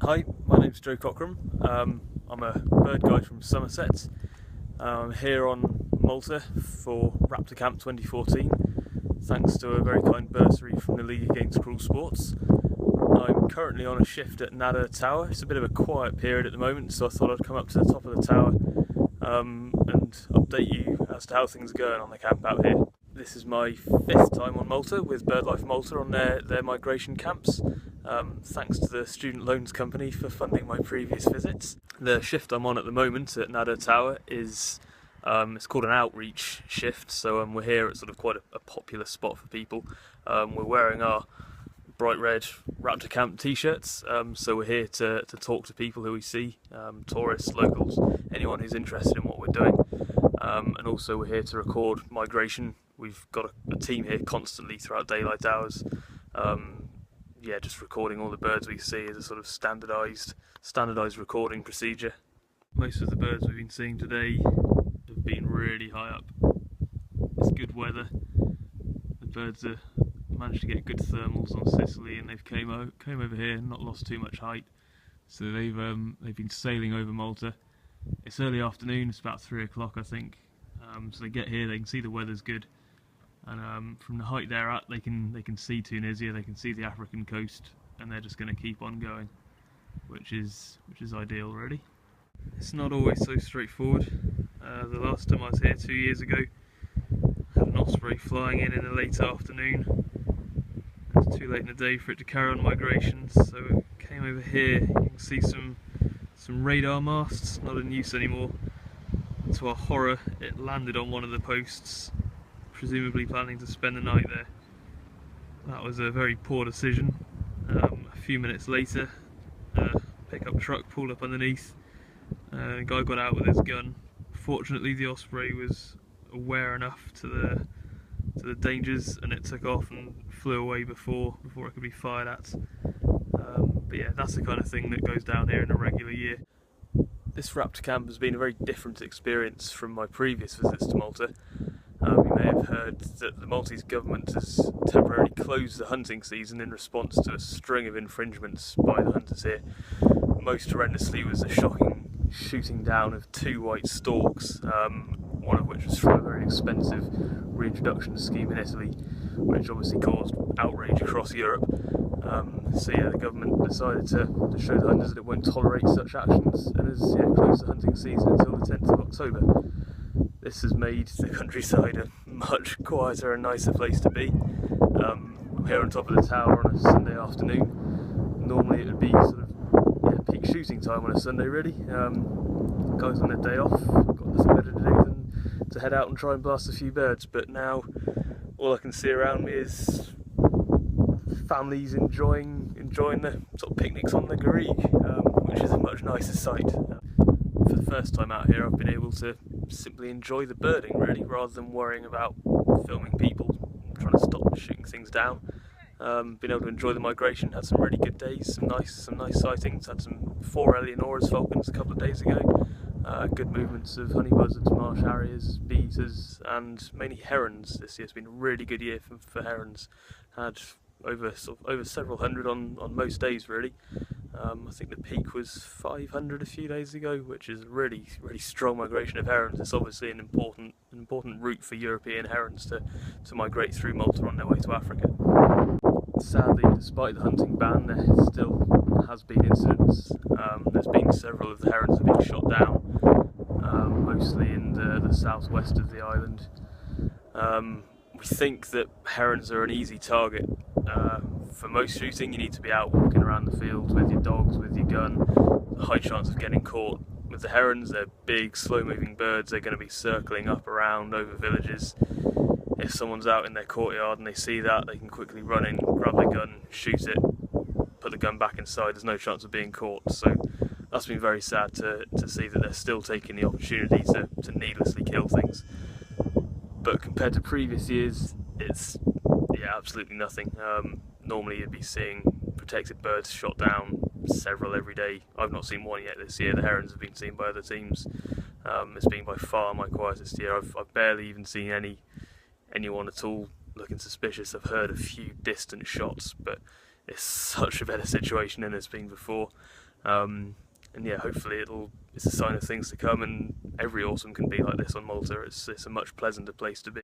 Hi, my name's Joe Cockram. I'm a bird guide from Somerset. I'm here on Malta for RaptorCamp 2014, thanks to a very kind bursary from the League Against Cruel Sports. I'm currently on a shift at Nada Tower. It's a bit of a quiet period at the moment, so I thought I'd come up to the top of the tower and update you as to how things are going on the camp out here. This is my 5th time on Malta with Birdlife Malta on their migration camps. Thanks to the Student Loans Company for funding my previous visits. The shift I'm on at the moment at Nada Tower is it's called an outreach shift, so we're here at sort of quite a popular spot for people. We're wearing our bright red RaptorCamp t-shirts, so we're here to talk to people who we see, tourists, locals, anyone who's interested in what we're doing, and also we're here to record migration. We've got a team here constantly throughout daylight hours, just recording all the birds we see as a sort of standardised recording procedure. Most of the birds we've been seeing today have been really high up. It's good weather. The birds have managed to get good thermals on Sicily, and they've came over here and not lost too much height. So they've been sailing over Malta. It's early afternoon. It's about 3 o'clock, I think. So they get here. They can see the weather's good. And from the height they're at, they can see Tunisia, they can see the African coast, and they're just going to keep on going, which is ideal, really. It's not always so straightforward. The last time I was here 2 years ago, I had an osprey flying in the late afternoon. It was too late in the day for it to carry on migration, so it came over here. You can see some radar masts, not in use anymore. To our horror, it landed on one of the posts, presumably planning to spend the night there. That was a very poor decision. A few minutes later, a pickup truck pulled up underneath. A guy got out with his gun. Fortunately, the osprey was aware enough to the dangers, and it took off and flew away before it could be fired at. But yeah, that's the kind of thing that goes down here in a regular year. This raptor camp has been a very different experience from my previous visits to Malta. You may have heard that the Maltese government has temporarily closed the hunting season in response to a string of infringements by the hunters here. Most horrendously was the shocking shooting down of 2 white storks, one of which was from a very expensive reintroduction scheme in Italy, which obviously caused outrage across Europe. So yeah, the government decided to show the hunters that it won't tolerate such actions, and has closed the hunting season until the 10th of October. This has made the countryside a much quieter and nicer place to be. I'm here on top of the tower on a Sunday afternoon. Normally it would be sort of peak shooting time on a Sunday, really. Guys on their day off, got nothing better to do than to head out and try and blast a few birds, but now all I can see around me is families enjoying the sort of picnics on the garrigue, which is a much nicer sight. For the first time out here, I've been able to simply enjoy the birding, really, rather than worrying about filming people, trying to stop shooting things down. Been able to enjoy the migration, had some really good days, some nice sightings, had some 4 Eleonora's falcons a couple of days ago, good movements of honey buzzards, marsh harriers, beaters, and mainly herons. This year's been a really good year for herons. Had over several hundred on most days, really. I think the peak was 500 a few days ago, which is a really strong migration of herons. It's obviously an important route for European herons to migrate through Malta on their way to Africa. Sadly, despite the hunting ban, there still has been incidents. There's been several of the herons that have been shot down, mostly in the southwest of the island. We think that herons are an easy target. For most shooting, you need to be out walking around the fields with your dogs, with your gun. A high chance of getting caught. With the herons, they're big, slow-moving birds. They're going to be circling up around over villages. If someone's out in their courtyard and they see that, they can quickly run in, grab their gun, shoot it, put the gun back inside. There's no chance of being caught. So that's been very sad to see that they're still taking the opportunity to needlessly kill things. But compared to previous years, it's absolutely nothing. Normally you'd be seeing protected birds shot down, several every day. I've not seen one yet this year. The herons have been seen by other teams. It's been by far my quietest year. I've barely even seen anyone at all looking suspicious. I've heard a few distant shots, but it's such a better situation than it's been before. And yeah, hopefully it's a sign of things to come, and every autumn can be like this on Malta. It's a much pleasanter place to be.